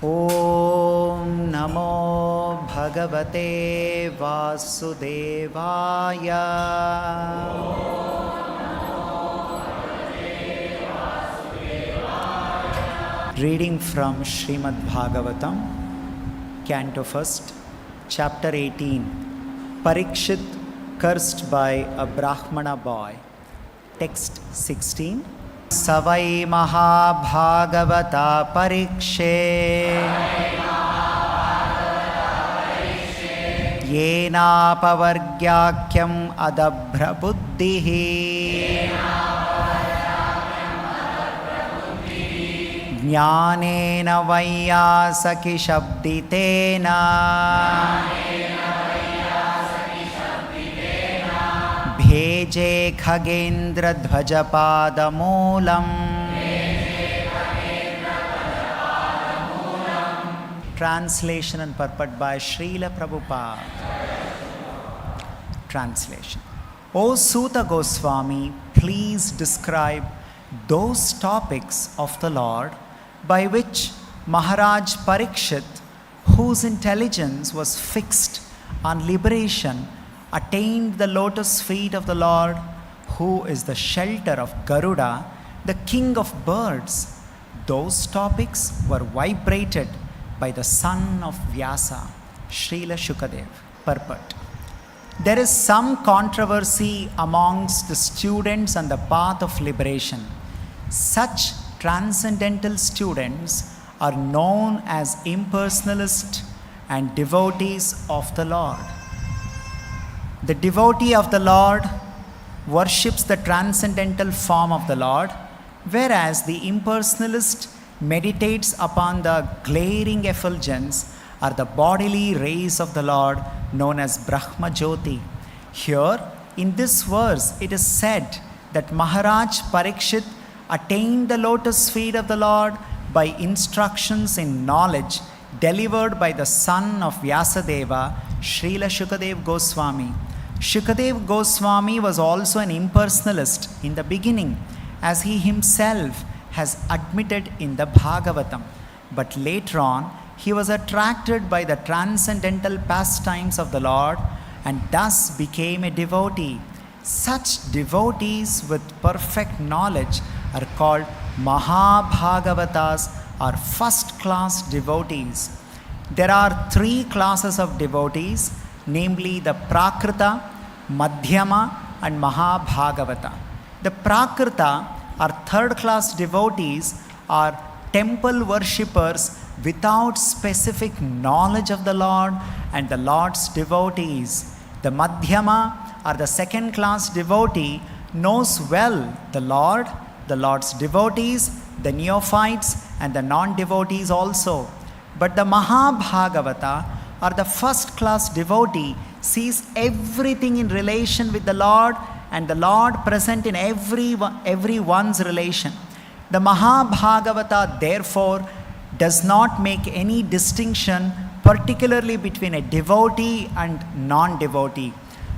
ॐ नमो भगवते वासुदेवाय। Reading from Srimad Bhagavatam, Canto 1st, Chapter 18, Parikshit cursed by a Brahmana boy. Text 16. Savai Mahabhagavata Parikshe Yena Pavargyakyam Adabhra Buddhihi Jnanena Vaiyasaki Shabditena Bheje Khagendra Dhvajapada Moolam. Translation and purport by Srila Prabhupada. Translation. O Suta Goswami, please describe those topics of the Lord by which Maharaj Parikshit, whose intelligence was fixed on liberation, attained the lotus feet of the Lord, who is the shelter of Garuda, the king of birds. Those topics were vibrated by the son of Vyasa, Srila Shukadeva. Purport. There is some controversy amongst the students on the path of liberation. Such transcendental students are known as impersonalists and devotees of the Lord. The devotee of the Lord worships the transcendental form of the Lord, whereas the impersonalist meditates upon the glaring effulgence or the bodily rays of the Lord known as Brahma Jyoti. Here, in this verse, it is said that Maharaj Parikshit attained the lotus feet of the Lord by instructions in knowledge delivered by the son of Vyasadeva, Srila Shukadeva Goswami. Shukadeva Goswami was also an impersonalist in the beginning, as he himself has admitted in the Bhagavatam. But later on, he was attracted by the transcendental pastimes of the Lord and thus became a devotee. Such devotees with perfect knowledge are called Mahabhagavatas or first-class devotees. There are three classes of devotees, namely the Prakrita, Madhyama and Mahabhagavata. The Prakrita or third-class devotees are temple worshippers without specific knowledge of the Lord and the Lord's devotees. The Madhyama or the second-class devotee knows well the Lord, the Lord's devotees, the neophytes and the non-devotees also. But the Mahabhagavata or the first-class devotee sees everything in relation with the Lord and the Lord present in everyone's relation. The Mahabhagavata therefore does not make any distinction particularly between a devotee and non-devotee.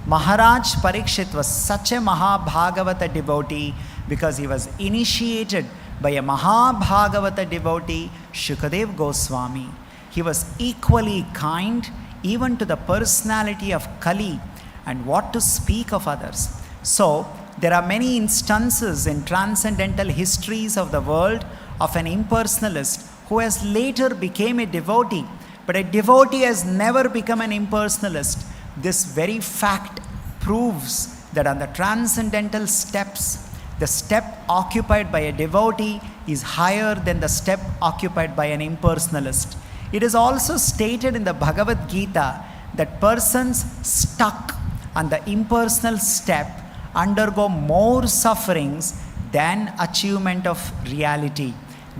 Maharaj Parikshit was such a Mahabhagavata devotee because he was initiated by a Mahabhagavata devotee, Shukadeva Goswami. He was equally kind even to the personality of Kali, and what to speak of others. So, there are many instances in transcendental histories of the world of an impersonalist who has later became a devotee, but a devotee has never become an impersonalist. This very fact proves that on the transcendental steps, the step occupied by a devotee is higher than the step occupied by an impersonalist. It is also stated in the Bhagavad Gita that persons stuck on the impersonal step undergo more sufferings than achievement of reality.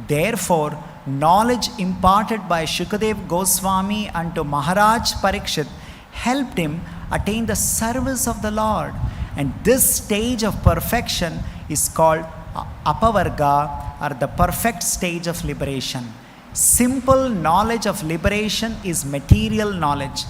Therefore, knowledge imparted by Shukadeva Goswami unto Maharaj Parikshit helped him attain the service of the Lord. And this stage of perfection is called Apavarga, or the perfect stage of liberation. Simple knowledge of liberation is material knowledge.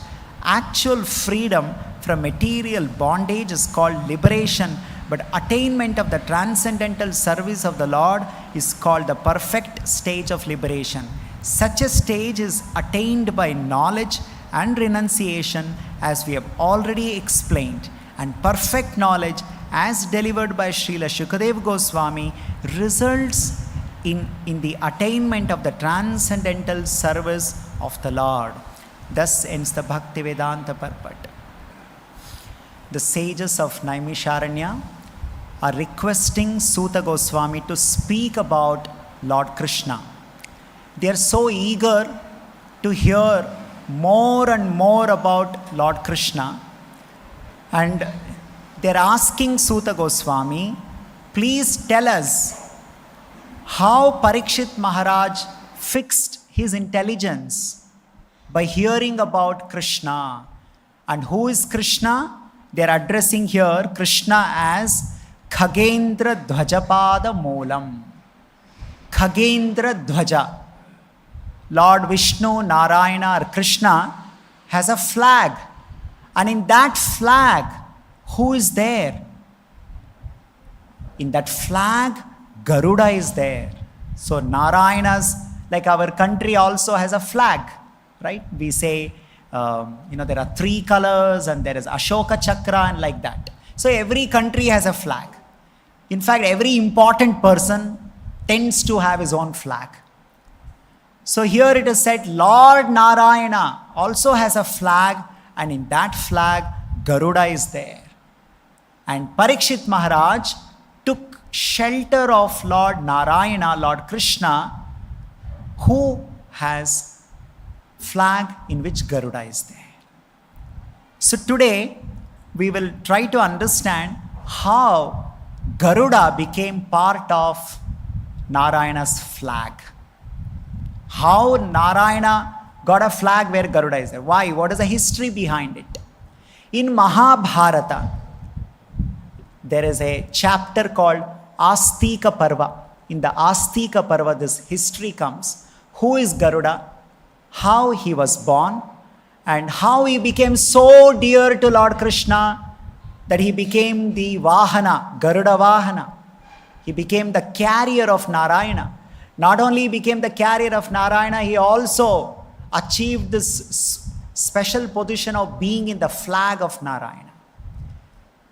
Actual freedom from material bondage is called liberation, but attainment of the transcendental service of the Lord is called the perfect stage of liberation. Such a stage is attained by knowledge and renunciation, as we have already explained, and perfect knowledge, as delivered by Srila Shukadeva Goswami, results in the attainment of the transcendental service of the Lord. Thus ends the Bhaktivedanta purport. The sages of Naimisharanya are requesting Suta Goswami to speak about Lord Krishna. They are so eager to hear more and more about Lord Krishna, and they are asking Suta Goswami, please tell us how Parikshit Maharaj fixed his intelligence by hearing about Krishna. And who is Krishna? They are addressing here Krishna as Khagendra Dhvajapada Moolam. Khagendra Dhvaja. Lord Vishnu, Narayana or Krishna has a flag. And in that flag, who is there? In that flag, Garuda is there. So Narayana's, like our country also has a flag, right? We say, there are 3 colors and there is Ashoka Chakra and like that. So every country has a flag. In fact, every important person tends to have his own flag. So here it is said, Lord Narayana also has a flag, and in that flag, Garuda is there. And Parikshit Maharaj took shelter of Lord Narayana, Lord Krishna, who has flag in which Garuda is there. So today, we will try to understand how Garuda became part of Narayana's flag. How Narayana got a flag where Garuda is there. Why? What is the history behind it? In Mahabharata, there is a chapter called Astika Parva. In the Astika Parva, this history comes. Who is Garuda? How he was born, and how he became so dear to Lord Krishna that he became the Vahana, Garuda Vahana. He became the carrier of Narayana. Not only became the carrier of Narayana, he also achieved this special position of being in the flag of Narayana.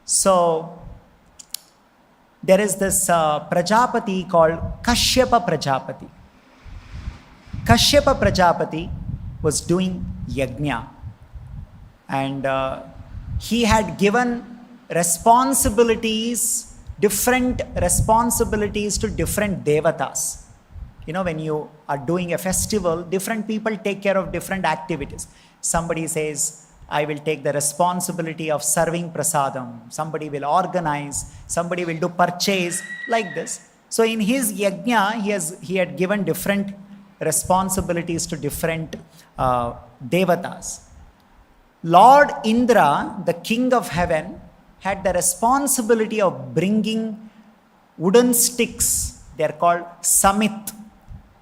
So, there is this Prajapati called Kashyapa Prajapati. Kashyapa Prajapati was doing yajna, and he had given different responsibilities to different devatas. When you are doing a festival, different people take care of different activities. Somebody says, I will take the responsibility of serving prasadam. Somebody will organize. Somebody will do purchase, like this. So in his yajna, he had given different responsibilities to different devatas. Lord Indra, the king of heaven, had the responsibility of bringing wooden sticks. They are called samit,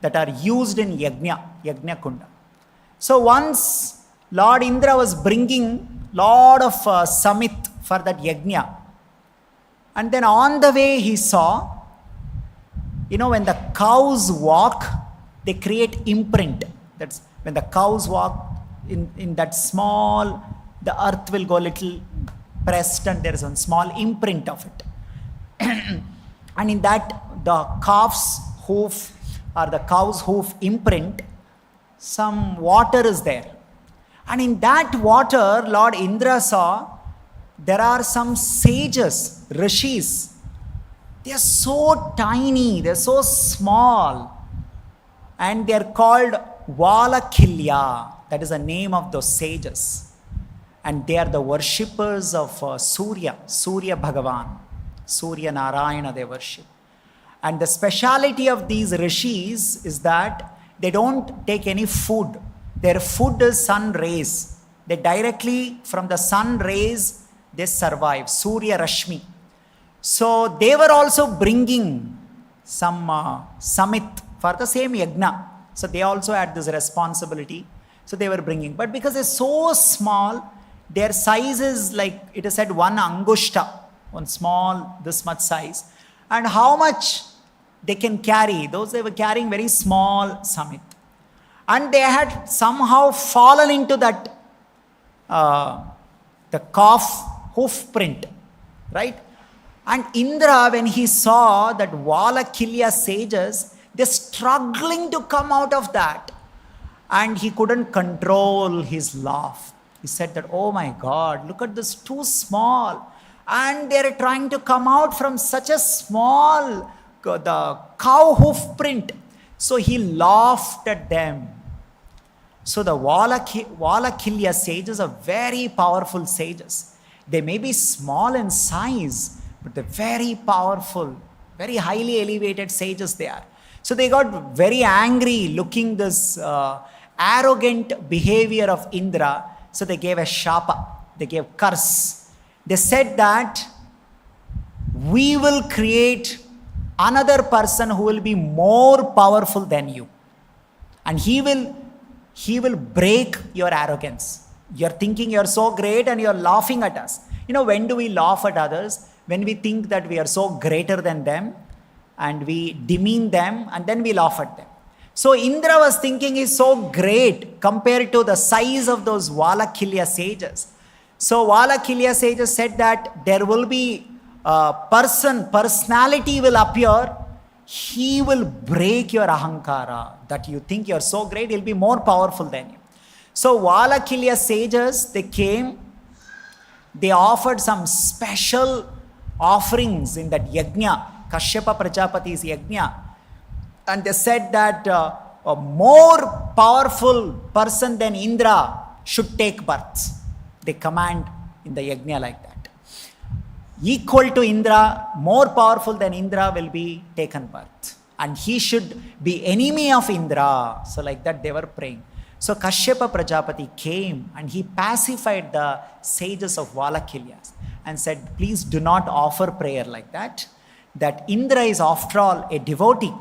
that are used in yajna kunda. So once Lord Indra was bringing lot of samit for that yajna, and then on the way he saw, when the cows walk, they create imprint. That's when the cows walk in that small, the earth will go a little pressed and there is one small imprint of it. And in that, the calf's hoof or the cow's hoof imprint, some water is there. And in that water, Lord Indra saw there are some sages, rishis. They are so tiny, they are so small. And they are called Valakhilya. That is the name of those sages. And they are the worshippers of Surya Bhagavan. Surya Narayana they worship. And the speciality of these rishis is that they don't take any food. Their food is sun rays. They directly from the sun rays they survive. Surya Rashmi. So they were also bringing some samit for the same yajna. So they also had this responsibility. So they were bringing. But because they're so small, their size is like, it is said 1 angushta, one small, this much size. And how much they can carry? Those they were carrying very small samit. And they had somehow fallen into that the calf hoof print, right? And Indra, when he saw that Valakilya sages, they're struggling to come out of that. And he couldn't control his laugh. He said that, oh my God, look at this, too small. And they're trying to come out from such a small, the cow hoof print. So he laughed at them. So the Valakilya sages are very powerful sages. They may be small in size, but they're very powerful, very highly elevated sages they are. So they got very angry looking this arrogant behavior of Indra. So they gave a shapa, they gave curse. They said that we will create another person who will be more powerful than you. And he will break your arrogance. You're thinking you're so great and you're laughing at us. You know, when do we laugh at others? When we think that we are so greater than them and we demean them and then we laugh at them. So Indra was thinking he's so great compared to the size of those Valakilya sages. So Valakilya sages said that there will be a personality will appear. He will break your ahankara, that you think you're so great, he'll be more powerful than you. So Valakilya sages, they came, they offered some special offerings in that yajna, Kashyapa Prajapati's yajna. And they said that a more powerful person than Indra should take birth. They command in the yajna like that. Equal to Indra, more powerful than Indra will be taken birth. And he should be enemy of Indra. So like that they were praying. So Kashyapa Prajapati came and he pacified the sages of Valakilyas and said, please do not offer prayer like that. That Indra is after all a devotee.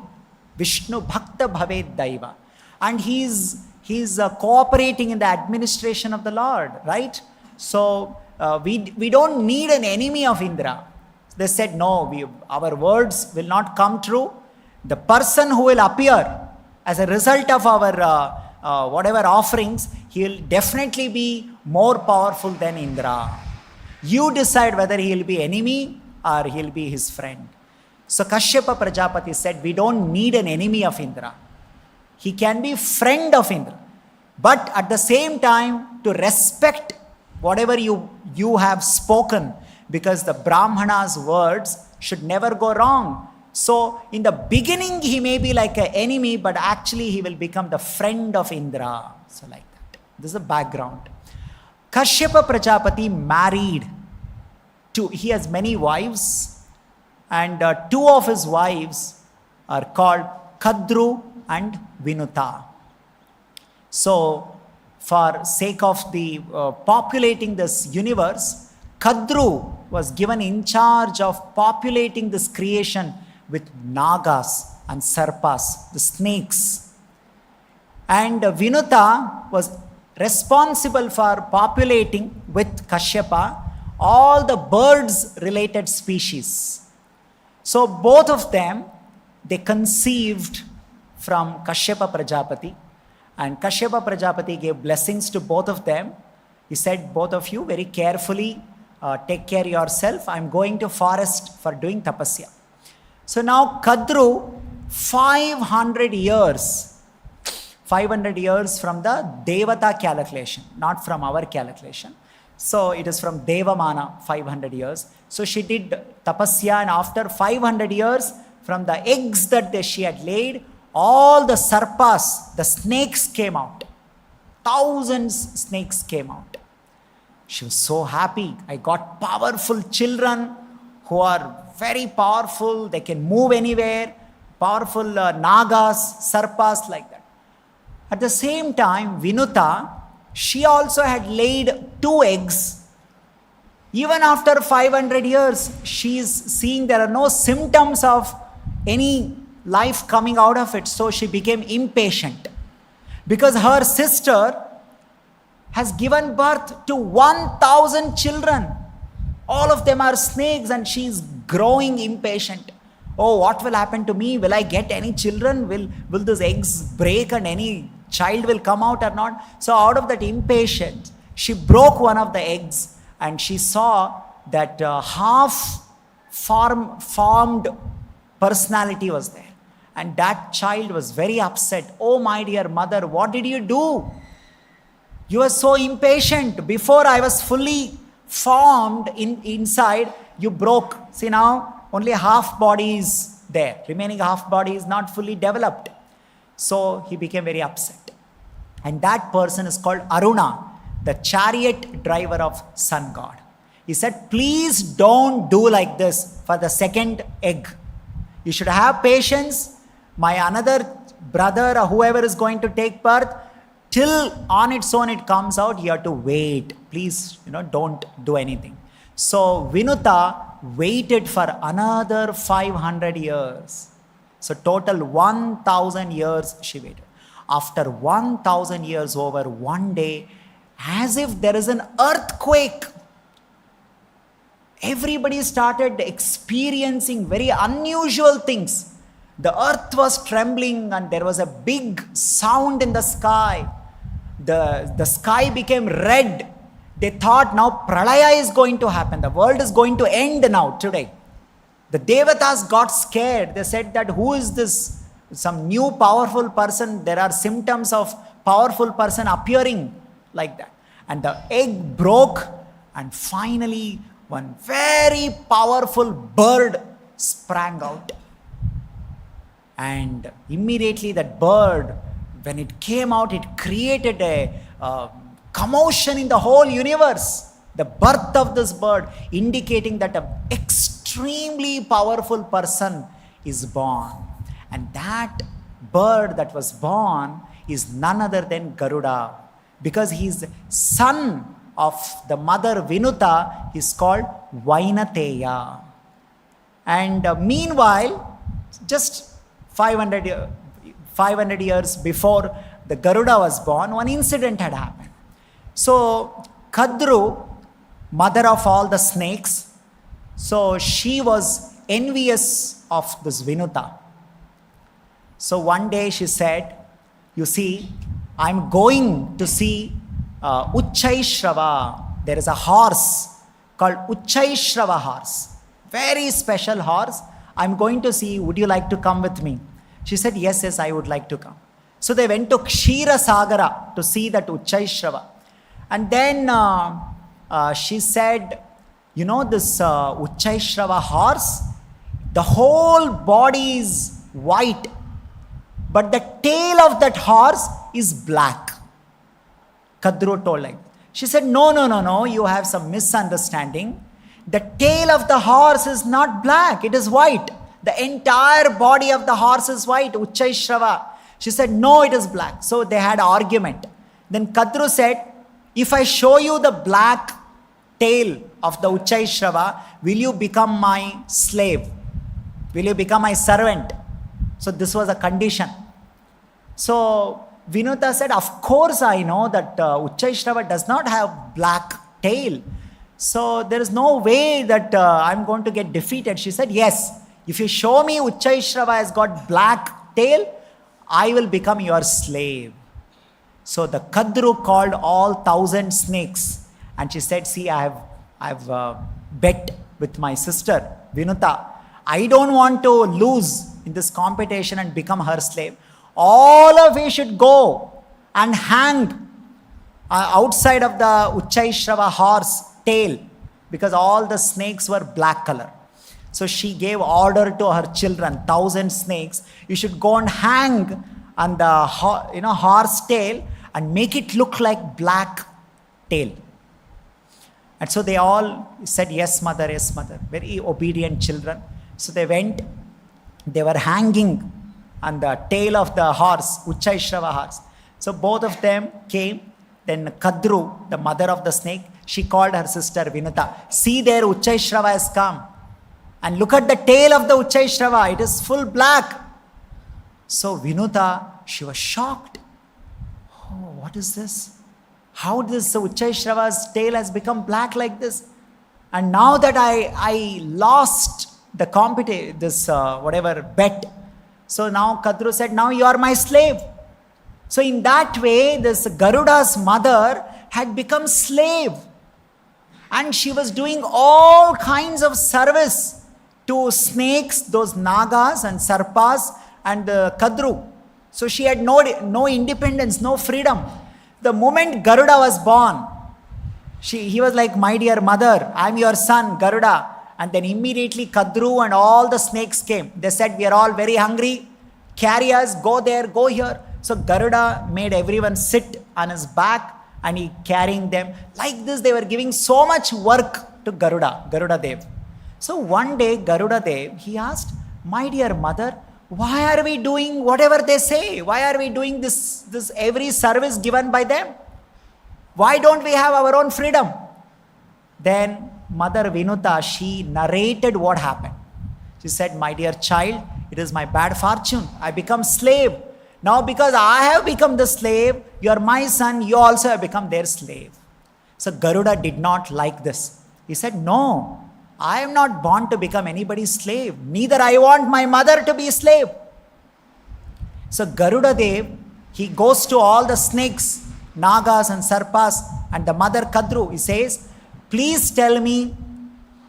Vishnu Bhakta Bhaved Daiva. And he's cooperating in the administration of the Lord, right? So we don't need an enemy of Indra. They said, no, our words will not come true. The person who will appear as a result of our whatever offerings, he'll definitely be more powerful than Indra. You decide whether he'll be enemy or he'll be his friend. So Kashyapa Prajapati said, we don't need an enemy of Indra. He can be friend of Indra. But at the same time, to respect whatever you have spoken, because the Brahmana's words should never go wrong. So in the beginning, he may be like an enemy, but actually he will become the friend of Indra. So like that. This is the background. Kashyapa Prajapati married. He has many wives. And two of his wives are called Kadru and Vinuta. So, for sake of the populating this universe, Kadru was given in charge of populating this creation with Nagas and Sarpas, the snakes. And Vinuta was responsible for populating with Kashyapa all the birds related species. So both of them, they conceived from Kashyapa Prajapati, and Kashyapa Prajapati gave blessings to both of them. He said, both of you very carefully take care yourself. I'm going to forest for doing tapasya. So now Kadru, 500 years from the Devata calculation, not from our calculation. So it is from Devamana, 500 years. So she did tapasya, and after 500 years, from the eggs that she had laid, all the sarpas, the snakes came out. Thousands snakes came out. She was so happy. I got powerful children who are very powerful. They can move anywhere. Powerful nagas, sarpas like that. At the same time, Vinuta, she also had laid 2 eggs. Even after 500 years, she is seeing there are no symptoms of any life coming out of it. So she became impatient because her sister has given birth to 1,000 children. All of them are snakes and she is growing impatient. Oh, what will happen to me? Will I get any children? Will those eggs break and any child will come out or not. So out of that impatience, she broke one of the eggs and she saw that half-formed personality was there. And that child was very upset. Oh, my dear mother, what did you do? You were so impatient. Before I was fully formed inside, you broke. See now, only half body is there. Remaining half body is not fully developed. So he became very upset. And that person is called Aruna, the chariot driver of sun god. He said, please don't do like this for the second egg. You should have patience. My another brother or whoever is going to take birth, till on its own it comes out, you have to wait. Please, don't do anything. So Vinuta waited for another 500 years. So total 1,000 years she waited. After 1,000 years over, one day, as if there is an earthquake, everybody started experiencing very unusual things. The earth was trembling and there was a big sound in the sky. The sky became red. They thought now Pralaya is going to happen. The world is going to end now today. The Devatas got scared. They said that who is this? Some new powerful person. There are symptoms of powerful person appearing like that. And the egg broke and finally one very powerful bird sprang out. And immediately that bird, when it came out, it created a commotion in the whole universe. The birth of this bird indicating that an extremely powerful person is born. And that bird that was born is none other than Garuda. Because he is son of the mother Vinuta, is called Vainateya. And meanwhile, just 500 years before the Garuda was born, one incident had happened. So Kadru, mother of all the snakes, so she was envious of this Vinuta. So one day she said, you see, I'm going to see Uchchaishrava. There is a horse called Uchchaishrava horse. Very special horse. I'm going to see, would you like to come with me? She said, yes, I would like to come. So they went to Kshira Sagara to see that Uchchaishrava. And then she said, this Uchchaishrava horse, the whole body is white, but the tail of that horse is black. Kadru told like, she said, no, you have some misunderstanding. The tail of the horse is not black, it is white. The entire body of the horse is white, Uchchaishrava. She said, no, it is black. So they had an argument. Then Kadru said, if I show you the black tail of the Uchchaishrava, will you become my slave? Will you become my servant? So this was a condition. So Vinuta said, of course I know that Uchchaishrava does not have black tail. So there is no way that I'm going to get defeated. She said, yes, if you show me Uchchaishrava has got black tail, I will become your slave. So the Kadru called all 1,000 snakes and she said, see, I've bet with my sister Vinuta. I don't want to lose in this competition and become her slave. All of you should go and hang outside of the Uchchaishrava horse tail, because all the snakes were black color. So she gave order to her children, 1,000 snakes, you should go and hang on the horse tail and make it look like black tail. And so they all said, yes mother, very obedient children. So they went, they were hanging on the tail of the horse, Uchchaishrava horse. So both of them came. Then Kadru, the mother of the snake, she called her sister Vinuta. See there, Uchchaishrava has come. And look at the tail of the Uchchaishrava, it is full black. So Vinuta, she was shocked. Oh, what is this? How this Uchchaishrava's tail has become black like this? And now that I lost the bet. So now Kadru said, now you are my slave. So in that way, this Garuda's mother had become slave. And she was doing all kinds of service to snakes, those nagas and sarpas and the kadru. So she had no independence, no freedom. The moment Garuda was born, he was like, my dear mother, I'm your son, Garuda. And then immediately Kadru and all the snakes came. They said, we are all very hungry. Carry us, go there, go here. So Garuda made everyone sit on his back and he carrying them. Like this, they were giving so much work to Garudadeva. So one day, Garudadeva, he asked, my dear mother, why are we doing whatever they say? Why are we doing this every service given by them? Why don't we have our own freedom? Then Mother Vinuta, she narrated what happened. She said, my dear child, it is my bad fortune. I become slave. Now because I have become the slave, you are my son, you also have become their slave. So Garuda did not like this. He said, no, I am not born to become anybody's slave. Neither I want my mother to be a slave. So Garudadev, he goes to all the snakes, nagas and sarpas and the mother Kadru. He says, please tell me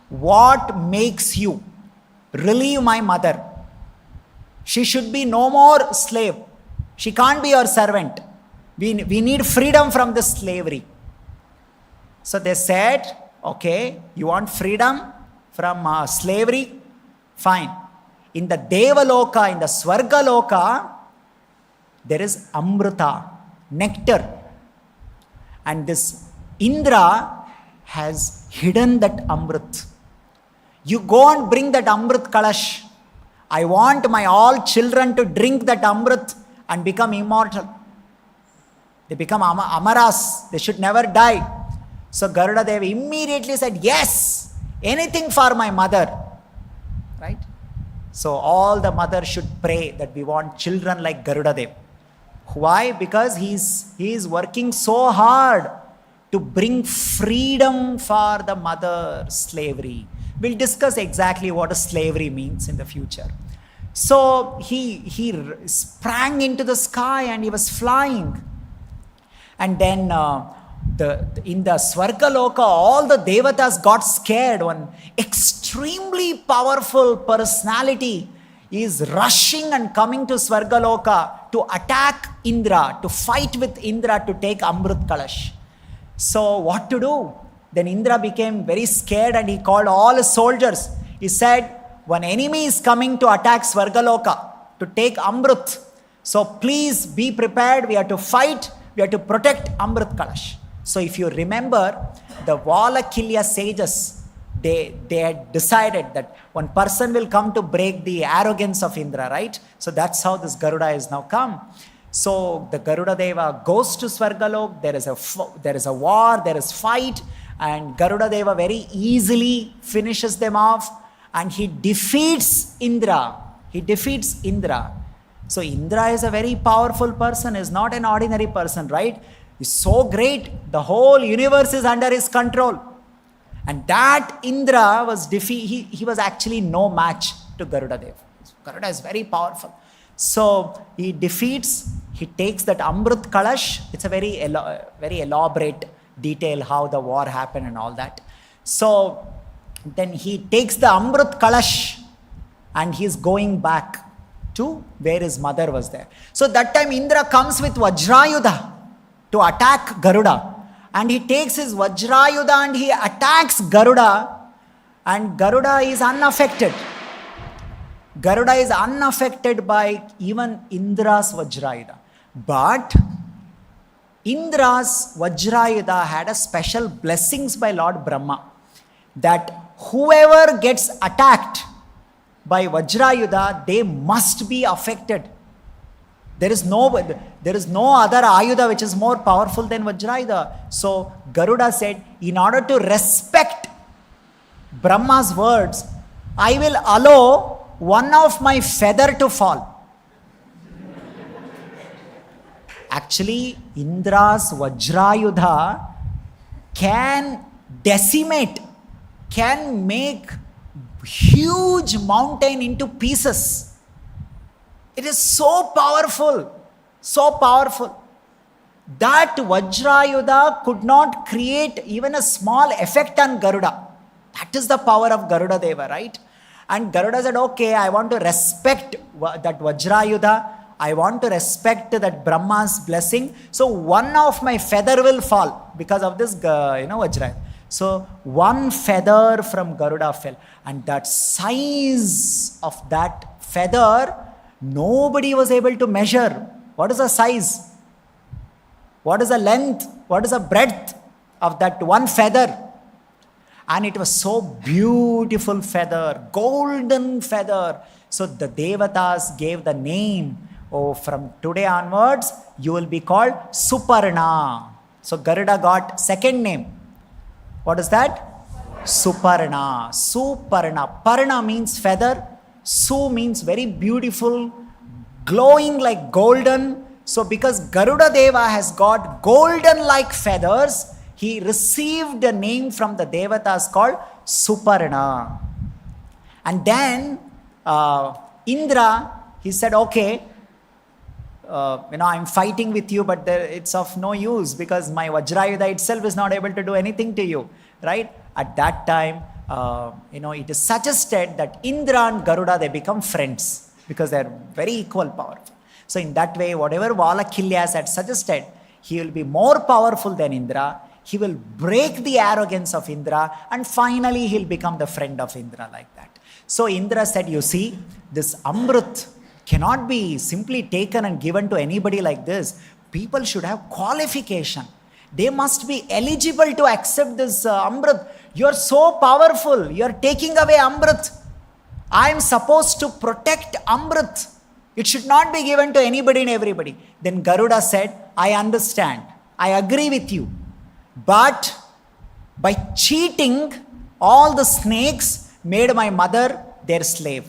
what makes you relieve my mother. She should be no more slave. She can't be your servant. We need freedom from this slavery. So they said, okay, you want freedom from slavery? Fine. In the Devaloka, in the Swargaloka, there is Amrita, nectar. And this Indra has hidden that Amrit. You go and bring that Amrit Kalash. I want my all children to drink that Amrit and become immortal. They become Amaras. They should never die. So Garudadeva immediately said, yes, anything for my mother. Right? So all the mothers should pray that we want children like Garudadeva. Why? Because he is working so hard to bring freedom for the mother slavery. We'll discuss exactly what a slavery means in the future. So he sprang into the sky and he was flying. And then in the Swargaloka, all the Devatas got scared. One extremely powerful personality is rushing and coming to Swargaloka to attack Indra, to fight with Indra to take Amrit Kalash. So what to do? Then Indra became very scared and he called all his soldiers. He said, one enemy is coming to attack Swargaloka, to take Amrit. So please be prepared. We have to fight. We have to protect Amrit Kalash. So if you remember, the Valakilya sages, they had decided that one person will come to break the arrogance of Indra, right? So that's how this Garuda is now come. So the Garudadeva goes to Swargalok. There is a war, there is fight. And Garudadeva very easily finishes them off. And he defeats Indra. So Indra is a very powerful person, is not an ordinary person, right? He's so great. The whole universe is under his control. And that Indra was he was actually no match to Garudadeva. Garuda is very powerful. So he takes that Amrit Kalash. It's a very elaborate detail how the war happened and all that. So then he takes the Amrit Kalash and he's going back to where his mother was there. So that time Indra comes with Vajrayudha to attack Garuda. And he takes his Vajrayudha and he attacks Garuda. And Garuda is unaffected. Garuda is unaffected by even Indra's Vajrayudha. But Indra's Vajrayudha had a special blessings by Lord Brahma, that whoever gets attacked by Vajrayudha, they must be affected. There is no other Ayudha which is more powerful than Vajrayudha. So Garuda said, in order to respect Brahma's words, I will allow one of my feather to fall. Actually, Indra's Vajrayudha can make huge mountain into pieces. It is so powerful. So powerful. That Vajrayudha could not create even a small effect on Garuda. That is the power of Garudadeva, right? And Garuda said, okay, I want to respect that Vajrayudha. I want to respect that Brahma's blessing. So one of my feather will fall because of this, Vajrayudha. So one feather from Garuda fell. And that size of that feather, nobody was able to measure. What is the size? What is the length? What is the breadth of that one feather? And it was so beautiful feather, golden feather. So the Devatas gave the name, from today onwards, you will be called Suparna. So Garuda got second name. What is that? Suparna. Suparna. Parna means feather. Su means very beautiful, glowing like golden. So because Garudadeva has got golden like feathers, he received a name from the Devatas called Suparna. And then Indra, he said, okay, I'm fighting with you, but it's of no use because my Vajrayudha itself is not able to do anything to you, right? At that time, it is suggested that Indra and Garuda, they become friends because they are very equal powerful. So in that way, whatever Valakilyas had suggested, he will be more powerful than Indra. He will break the arrogance of Indra, and finally he'll become the friend of Indra, like that. So Indra said, you see, this Amrit cannot be simply taken and given to anybody like this. People should have qualification. They must be eligible to accept this Amrit. You're so powerful. You're taking away Amrit. I'm supposed to protect Amrit. It should not be given to anybody and everybody. Then Garuda said, I understand. I agree with you. But by cheating, all the snakes made my mother their slave.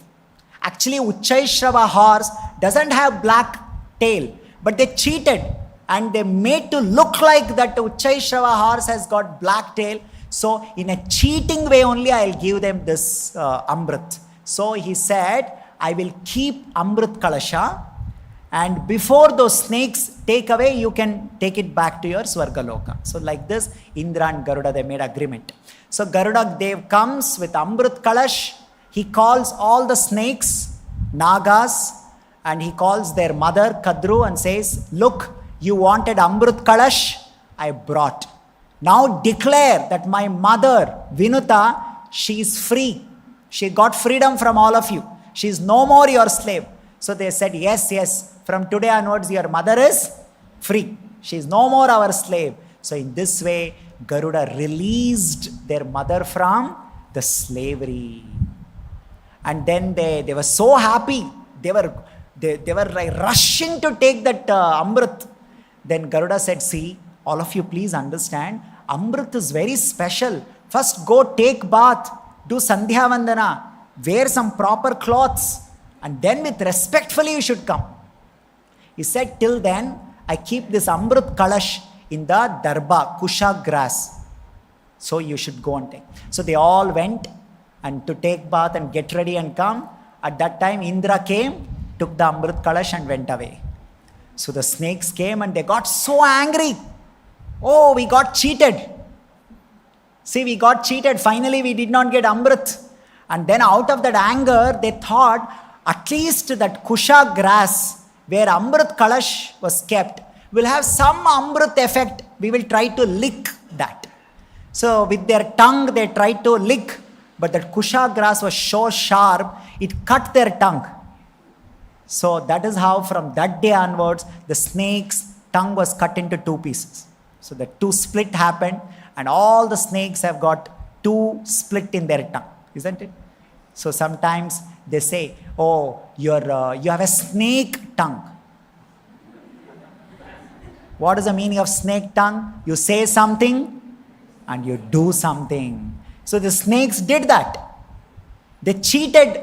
Actually, Uchchaishrava horse doesn't have black tail, but they cheated and they made to look like that Uchchaishrava horse has got black tail. So in a cheating way only, I'll give them this Amrit. So he said, I will keep Amrit Kalasha, and before those snakes take away, you can take it back to your Swargaloka. So like this, Indra and Garuda, they made agreement. So Garuda Dev comes with Amrit Kalash. He calls all the snakes, Nagas, and he calls their mother, Kadru, and says, look, you wanted Amrit Kalash, I brought. Now declare that my mother, Vinuta, she is free. She got freedom from all of you. She is no more your slave. So they said, yes, from today onwards, your mother is free. She is no more our slave. So in this way, Garuda released their mother from the slavery. And then they were so happy. They were like rushing to take that Amrit. Then Garuda said, see, all of you please understand, Amrit is very special. First go take bath, do Sandhya Vandana, wear some proper clothes, and then with respectfully you should come. He said, till then, I keep this Amrit Kalash in the Darba, Kusha grass. So you should go and take. So they all went and to take bath and get ready and come. At that time, Indra came, took the Amrit Kalash and went away. So the snakes came and they got so angry. Oh, we got cheated. See, we got cheated. Finally, we did not get Amrit. And then out of that anger, they thought, at least that Kusha grass where Amrit Kalash was kept will have some Amrit effect. We will try to lick that. So with their tongue, they tried to lick. But that Kusha grass was so sharp, it cut their tongue. So that is how from that day onwards, the snake's tongue was cut into two pieces. So the two split happened and all the snakes have got two split in their tongue. Isn't it? So sometimes they say, oh, you have a snake tongue. What is the meaning of snake tongue? You say something and you do something. So the snakes did that. They cheated,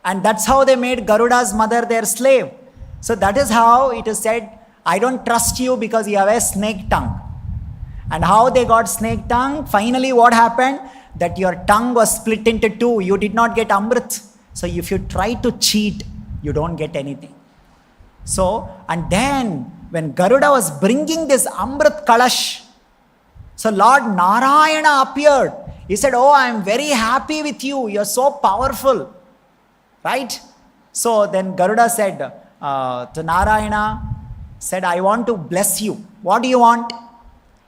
and that's how they made Garuda's mother their slave. So that is how it is said, I don't trust you because you have a snake tongue. And how they got snake tongue? Finally what happened? That your tongue was split into two. You did not get Amrit. So if you try to cheat, you don't get anything. So, and then when Garuda was bringing this Amrit Kalash, so Lord Narayana appeared. He said, oh, I am very happy with you. You are so powerful. Right? So then Garuda said to Narayana, said, I want to bless you. What do you want?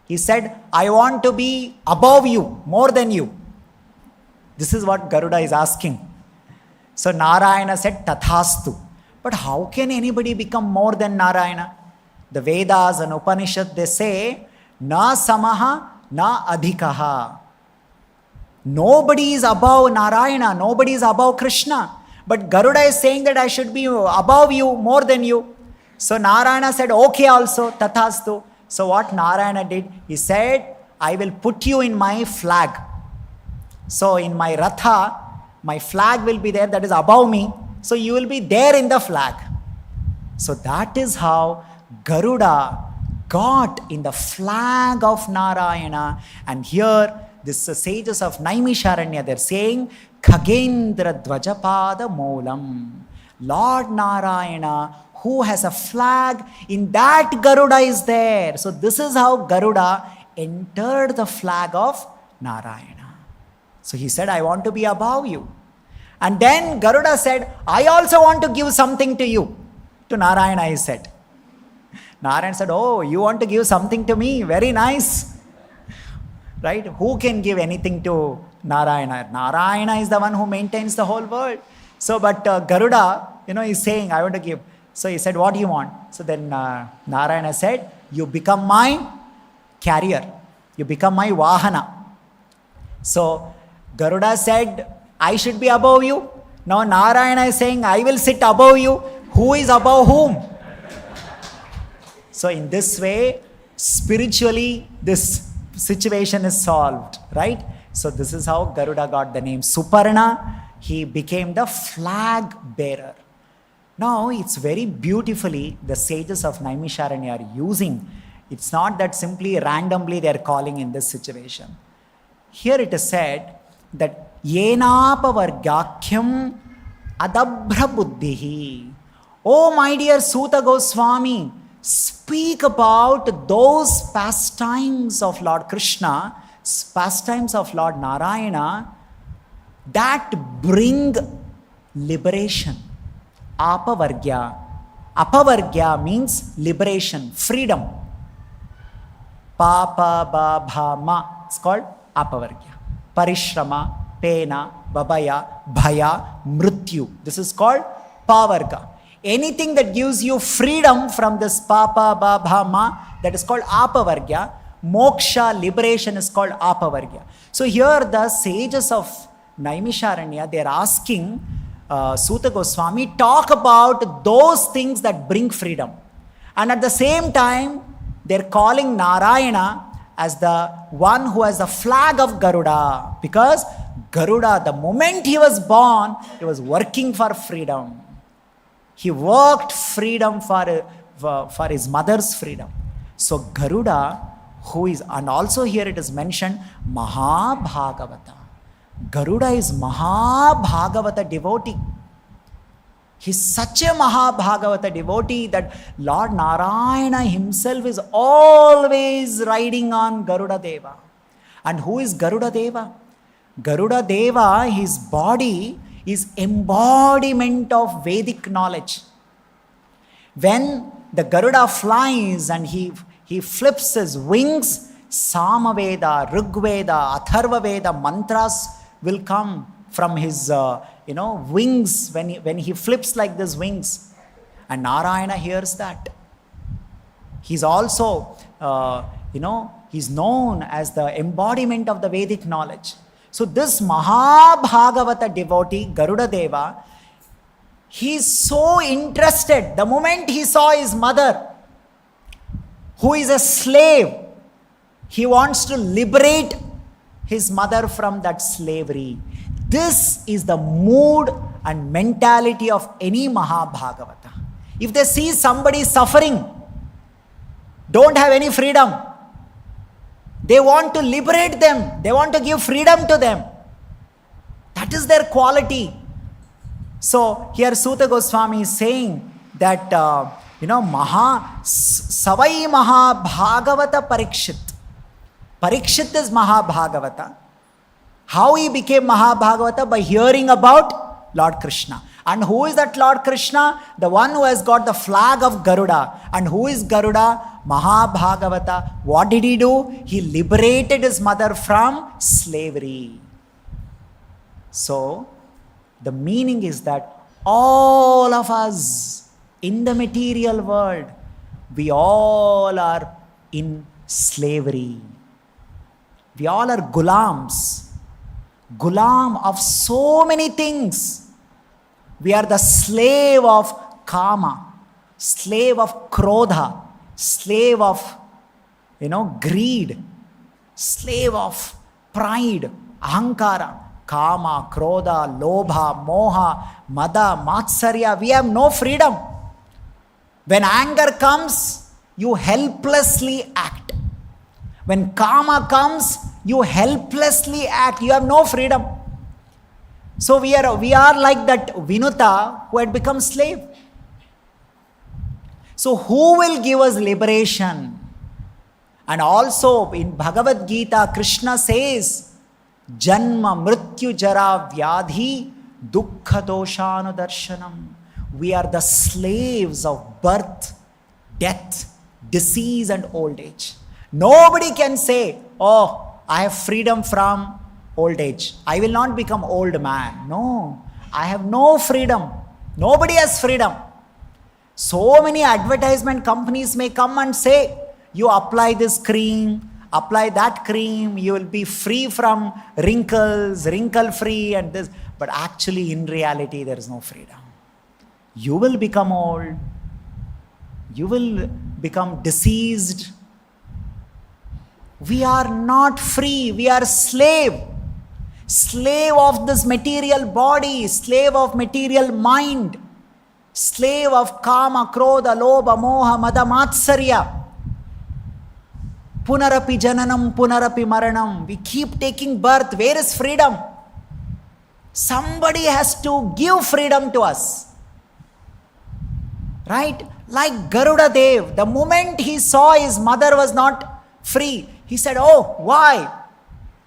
He said, I want to be above you, more than you. This is what Garuda is asking. So Narayana said, Tathastu. But how can anybody become more than Narayana? The Vedas and Upanishad, they say, Na samaha, na adhikaha. Nobody is above Narayana, nobody is above Krishna. But Garuda is saying that I should be above you, more than you. So Narayana said, okay also, Tathastu. So what Narayana did, he said, I will put you in my flag. So in my Ratha, my flag will be there, that is above me. So you will be there in the flag. So that is how Garuda got in the flag of Narayana. And here, this sages of Naimisharanya, they're saying, Khagendra Dvajapada Moolam. Lord Narayana, who has a flag, in that Garuda is there. So this is how Garuda entered the flag of Narayana. So he said, I want to be above you. And then Garuda said, I also want to give something to you. To Narayana he said. Narayana said, oh, you want to give something to me? Very nice. Right? Who can give anything to Narayana? Narayana is the one who maintains the whole world. So, but Garuda, is saying, I want to give. So he said, what do you want? So then Narayana said, you become my carrier. You become my Vahana. So Garuda said, I should be above you. Now Narayana is saying, I will sit above you. Who is above whom? So in this way, spiritually, this situation is solved, right? So this is how Garuda got the name Suparna. He became the flag bearer. Now it's very beautifully the sages of Naimisharanya are using. It's not that simply randomly they are calling in this situation. Here it is said that Yenapavargyakyam adabhra buddhihi. Oh my dear Suta Goswami, speak about those pastimes of Lord Krishna, pastimes of Lord Narayana that bring liberation. Apavargya. Apavargya means liberation, freedom. Papa, Bha, Ma. It's called Apavargya. Parishrama, Pena, Babaya, Bhaya, Mrityu. This is called Pavarga. Anything that gives you freedom from this Papa, Bha, Ma, that is called Apavargya. Moksha, liberation is called Apavargya. So here the sages of Naimisharanya, they are asking Suta Goswami, talk about those things that bring freedom. And at the same time, they're calling Narayana as the one who has the flag of Garuda. Because Garuda, the moment he was born, he was working for freedom. He worked freedom for his mother's freedom. So Garuda, who is, and also here it is mentioned, Mahabhagavata. Garuda is Mahabhagavata devotee. He's such a Mahabhagavata devotee that Lord Narayana himself is always riding on Garudadeva. And who is Garudadeva? Garudadeva, his body is embodiment of Vedic knowledge. When the Garuda flies and he flips his wings, Samaveda, Rigveda, Atharvaveda mantras will come from his wings when he flips like this wings. And Narayana hears that. He's also, he's known as the embodiment of the Vedic knowledge. So this Mahabhagavata devotee, Garudadeva, he is so interested. The moment he saw his mother, who is a slave, he wants to liberate his mother from that slavery. This is the mood and mentality of any Mahabhagavata. If they see somebody suffering, don't have any freedom, they want to liberate them. They want to give freedom to them. That is their quality. So here Suta Goswami is saying that Savai Maha Bhagavata Parikshit. Parikshit is Mahabhagavata. How he became Mahabhagavata? By hearing about Lord Krishna. And who is that Lord Krishna? The one who has got the flag of Garuda. And who is Garuda? Mahabhagavata. What did he do? He liberated his mother from slavery. So, the meaning is that all of us in the material world, we all are in slavery. We all are gulams. Gulam of so many things. We are the slave of kama, slave of krodha, slave of, greed, slave of pride, ahankara, kama, krodha, lobha, moha, mada, matsarya. We have no freedom. When anger comes, you helplessly act. When kama comes, you helplessly act. You have no freedom. So we are like that Vinuta who had become slave. So who will give us liberation? And also in Bhagavad Gita, Krishna says, Janma Mrityu Jara Vyadhi Dukkha Doshanu Darshanam. We are the slaves of birth, death, disease and old age. Nobody can say, oh, I have freedom from old age. I will not become old man. No, I have no freedom. Nobody has freedom. So many advertisement companies may come and say, you apply this cream, apply that cream, you will be free from wrinkles, wrinkle free and this. But actually in reality there is no freedom. You will become old. You will become diseased. We are not free. We are slave. Slave of this material body, slave of material mind, slave of kama, krodha, lobha, moha, mada, matsarya. Punarapi jananam, punarapi maranam. We keep taking birth. Where is freedom? Somebody has to give freedom to us. Right? Like Garudadeva, the moment he saw his mother was not free, he said, oh, why?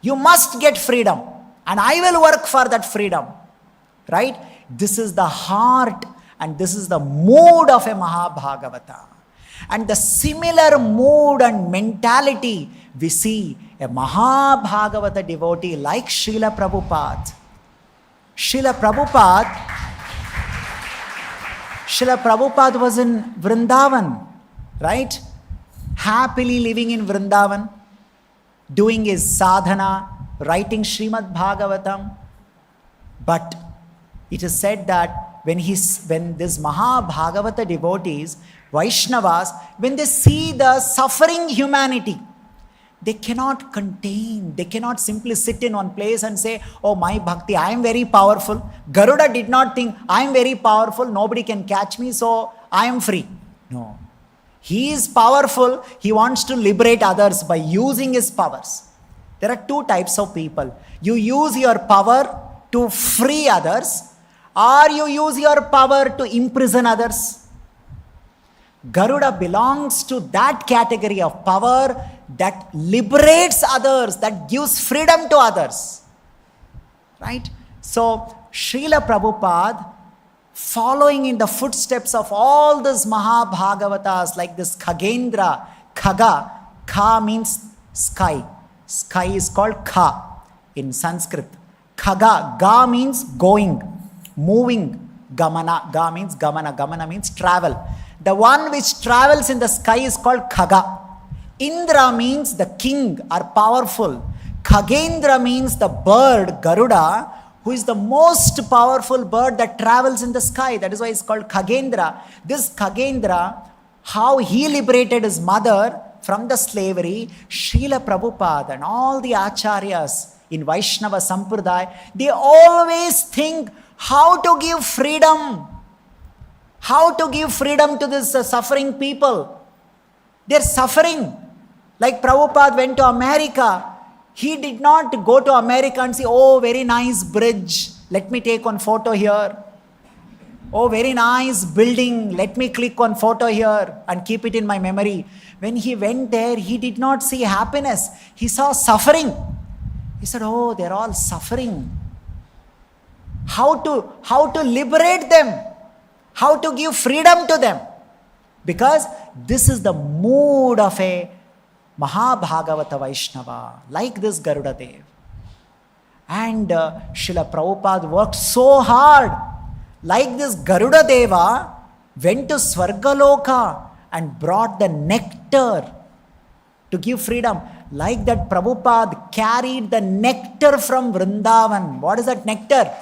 You must get freedom. And I will work for that freedom. Right? This is the heart and this is the mood of a Mahabhagavata. And the similar mood and mentality we see a Mahabhagavata devotee like Srila Prabhupada. Srila Prabhupada was in Vrindavan, right? Happily living in Vrindavan, doing his sadhana, writing Srimad Bhagavatam. But it is said that when this Mahabhagavata devotees, Vaishnavas, when they see the suffering humanity, they cannot contain, they cannot simply sit in one place and say, oh, my bhakti, I am very powerful. Garuda did not think, I am very powerful, nobody can catch me, so I am free. No. He is powerful, he wants to liberate others by using his powers. There are two types of people. You use your power to free others, or you use your power to imprison others. Garuda belongs to that category of power that liberates others, that gives freedom to others. Right? So, Srila Prabhupada, following in the footsteps of all these Mahabhagavatas like this Khagendra, Khaga, Kha means sky. Sky is called Kha in Sanskrit. Khaga, Ga means going, moving. Gamana, Ga means Gamana, Gamana means travel. The one which travels in the sky is called Khaga. Indra means the king or powerful. Khagendra means the bird, Garuda, who is the most powerful bird that travels in the sky. That is why it's called Khagendra. This Khagendra, how he liberated his mother from the slavery, Srila Prabhupada and all the acharyas in Vaishnava Sampradaya, they always think how to give freedom. How to give freedom to this suffering people. They're suffering. Like Prabhupada went to America. He did not go to America and say, oh, very nice bridge. Let me take one photo here. Oh, very nice building. Let me click one photo here and keep it in my memory. When he went there, he did not see happiness. He saw suffering. He said, oh, they're all suffering. How to liberate them? How to give freedom to them? Because this is the mood of a Mahabhagavata Vaishnava, like this Garudadeva. And Srila Prabhupada worked so hard. Like this Garudadeva went to Swargaloka and brought the nectar to give freedom. Like that Prabhupada carried the nectar from Vrindavan. What is that nectar?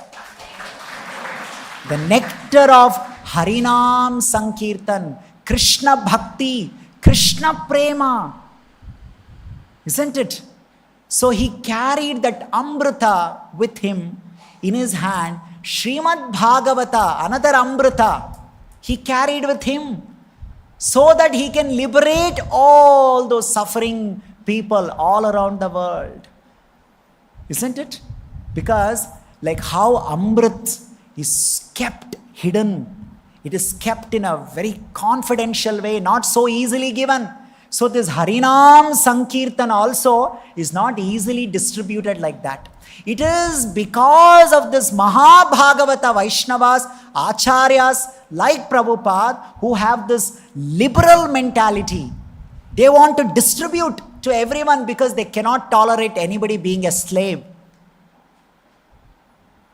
The nectar of Harinam Sankirtan, Krishna Bhakti, Krishna Prema. Isn't it? So he carried that Amrita with him in his hand. Srimad Bhagavata, another Amrita, he carried with him so that he can liberate all those suffering people all around the world. Isn't it? Because like how Amrit is kept hidden, it is kept in a very confidential way, not so easily given. So this Harinam Sankirtan also is not easily distributed like that. It is because of this Mahabhagavata Vaishnavas, Acharyas like Prabhupada who have this liberal mentality. They want to distribute to everyone because they cannot tolerate anybody being a slave.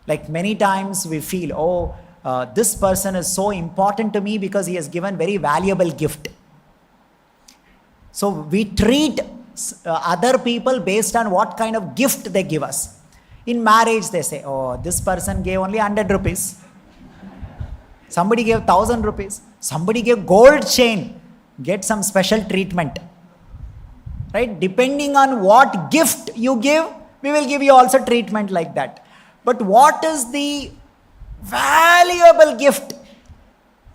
Like many times we feel, this person is so important to me because he has given very valuable gift. So we treat other people based on what kind of gift they give us. In marriage they say, oh, this person gave only 100 rupees. Somebody gave 1,000 rupees. Somebody gave gold chain. Get some special treatment. Right? Depending on what gift you give, we will give you also treatment like that. But what is the valuable gift?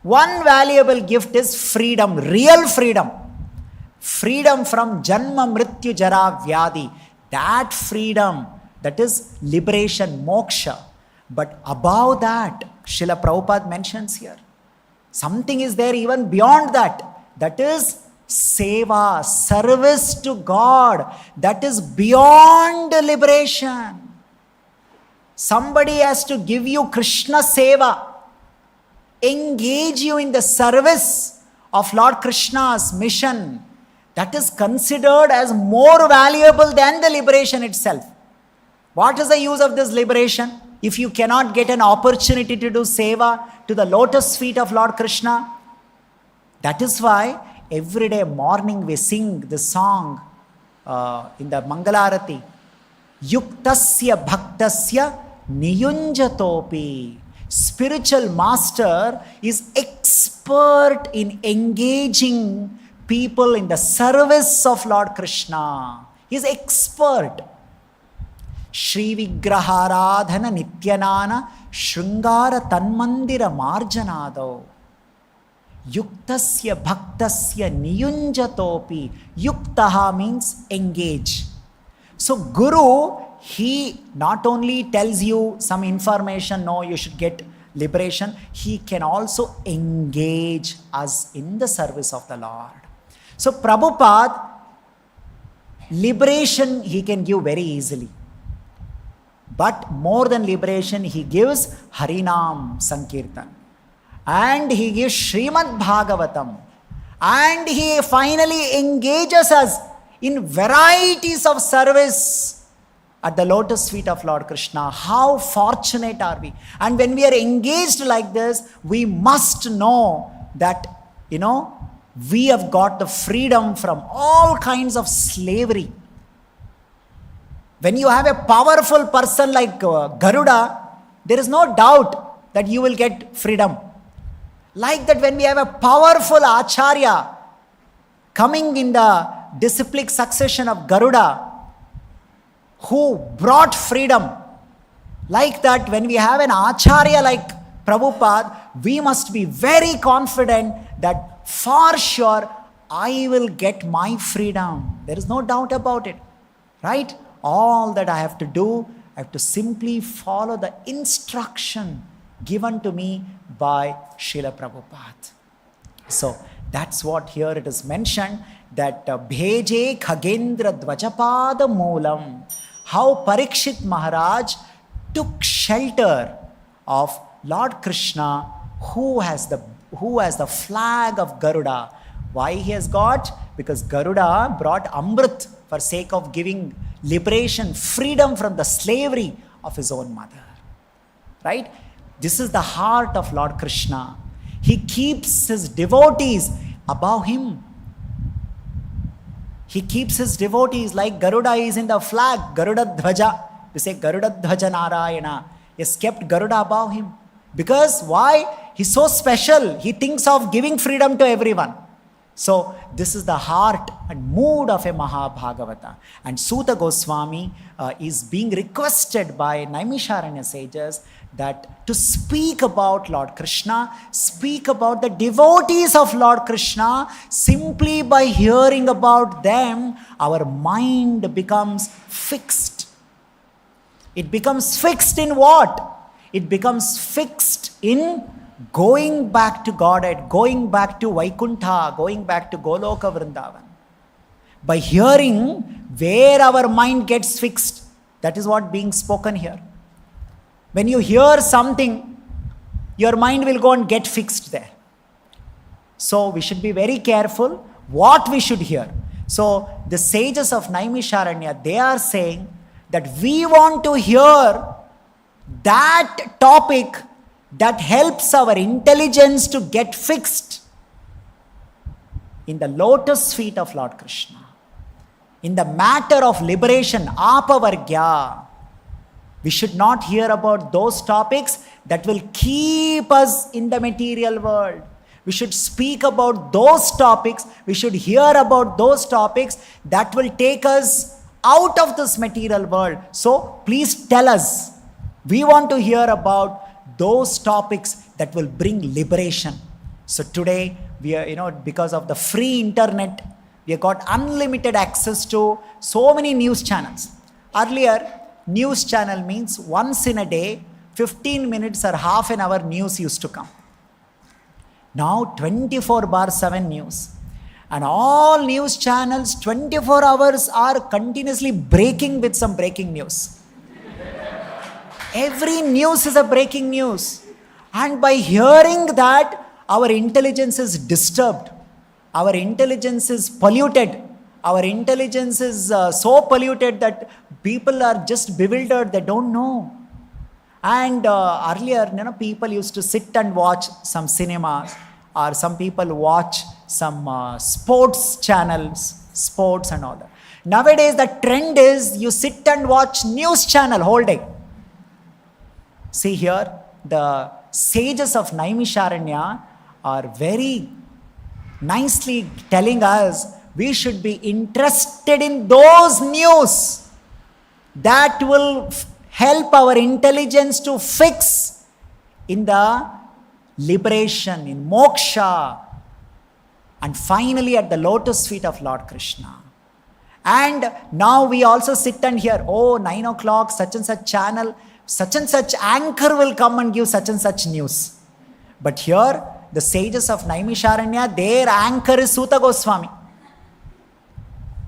One valuable gift is freedom, real freedom. Freedom from Janma, Mrityu, Jara, Vyadi. That freedom, that is liberation, moksha. But above that, Srila Prabhupada mentions here, something is there even beyond that. That is seva, service to God. That is beyond liberation. Somebody has to give you Krishna seva, engage you in the service of Lord Krishna's mission. That is considered as more valuable than the liberation itself. What is the use of this liberation if you cannot get an opportunity to do seva to the lotus feet of Lord Krishna? That is why every day morning we sing this song in the Mangalarati. Yuktasya bhaktasya niyunjatopi. Spiritual master is expert in engaging people in the service of Lord Krishna. He is expert. Shri Vigraharadhana Nityanana Shrungara Tanmandira Marjanado. Yuktasya bhaktasya niyunjatopi. Yuktaha means engage. So Guru, he not only tells you some information, no, you should get liberation, he can also engage us in the service of the Lord. So Prabhupada, liberation he can give very easily. But more than liberation, he gives Harinam Sankirtan. And he gives Srimad Bhagavatam. And he finally engages us in varieties of service at the lotus feet of Lord Krishna. How fortunate are we? And when we are engaged like this, we must know that, we have got the freedom from all kinds of slavery. When you have a powerful person like Garuda, there is no doubt that you will get freedom. Like that, when we have a powerful Acharya coming in the disciplic succession of Garuda, who brought freedom, like that, when we have an Acharya like Prabhupada, we must be very confident that for sure I will get my freedom. There is no doubt about it. Right? All that I have to do, I have to simply follow the instruction given to me by Srila Prabhupada. So that's what here it is mentioned, that Bheje Khagendra Dvajapada Moolam, how Parikshit Maharaj took shelter of Lord Krishna, who has the flag of Garuda. Why he has got? Because Garuda brought Amrit for sake of giving liberation, freedom from the slavery of his own mother. Right? This is the heart of Lord Krishna. He keeps his devotees above him. He keeps his devotees like Garuda is in the flag, Garuda Dhvaja. We say Garuda Dhvaja Narayana. He has kept Garuda above him. Because why? He's so special. He thinks of giving freedom to everyone. So this is the heart and mood of a Mahabhagavata. And Suta Goswami is being requested by Naimisharanya sages that to speak about Lord Krishna, speak about the devotees of Lord Krishna. Simply by hearing about them, our mind becomes fixed. It becomes fixed in what? It becomes fixed in going back to Godhead, going back to Vaikuntha, going back to Goloka Vrindavan. By hearing, where our mind gets fixed, that is what being spoken here. When you hear something, your mind will go and get fixed there. So we should be very careful what we should hear. So the sages of Naimisharanya, they are saying that we want to hear that topic that helps our intelligence to get fixed in the lotus feet of Lord Krishna, in the matter of liberation, apavargya. We should not hear about those topics that will keep us in the material world. We should speak about those topics. We should hear about those topics that will take us out of this material world. So please tell us. We want to hear about those topics that will bring liberation. So today, we are, because of the free internet, we have got unlimited access to so many news channels. Earlier, news channel means once in a day, 15 minutes or half an hour news used to come. Now 24/7 news. And all news channels 24 hours are continuously breaking with some breaking news. Every news is a breaking news. And by hearing that, our intelligence is disturbed. Our intelligence is polluted. Our intelligence is so polluted that people are just bewildered. They don't know. And earlier, people used to sit and watch some cinemas, or some people watch some sports channels, sports and all that. Nowadays, the trend is you sit and watch news channel whole day. See here, the sages of Naimisharanya are very nicely telling us we should be interested in those news that will help our intelligence to fix in the liberation, in moksha, and finally at the lotus feet of Lord Krishna. And now we also sit and hear, 9 o'clock, such and such channel, such and such anchor will come and give such and such news. But here, the sages of Naimisharanya, their anchor is Suta Goswami.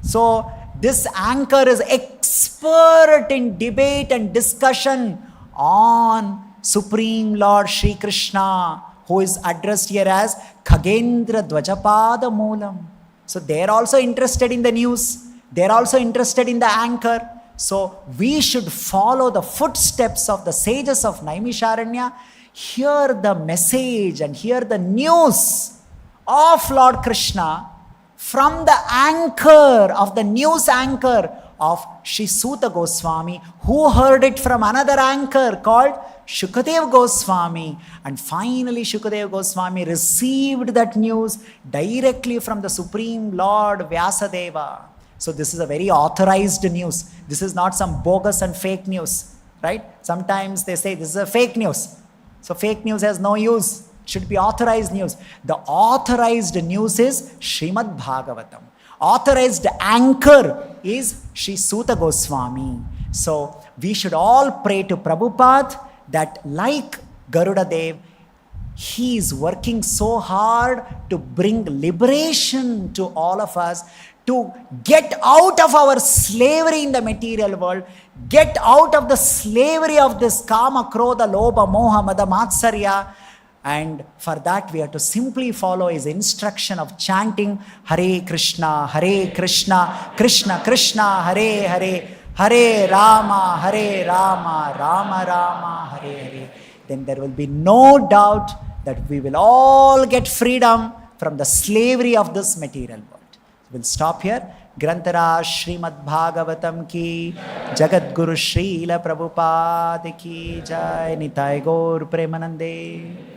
So, this anchor is expert in debate and discussion on Supreme Lord Sri Krishna, who is addressed here as Khagendra Dvajapada Moolam. So, they are also interested in the news. They are also interested in the anchor. So, we should follow the footsteps of the sages of Naimisharanya, hear the message and hear the news of Lord Krishna from the anchor of the news anchor of Sri Suta Goswami, who heard it from another anchor called Shukadeva Goswami. And finally, Shukadeva Goswami received that news directly from the Supreme Lord Vyasadeva. So this is a very authorized news. This is not some bogus and fake news, right? Sometimes they say this is a fake news. So fake news has no use. It should be authorized news. The authorized news is Srimad Bhagavatam. Authorized anchor is Sri Suta Goswami. So we should all pray to Prabhupada that like Garudadeva, he is working so hard to bring liberation to all of us, to get out of our slavery in the material world, get out of the slavery of this kama, krodha, lobha, moha, mada, matsarya. And for that we have to simply follow his instruction of chanting Hare Krishna, Krishna Krishna, Hare Hare, Hare Rama, Rama Rama, Hare Hare. Then there will be no doubt that we will all get freedom from the slavery of this material world. We'll stop here. Grantaraj Srimad Bhagavatam ki, Jagat Guru Srila Prabhupada ki jai, Nitai Gaur Premanande.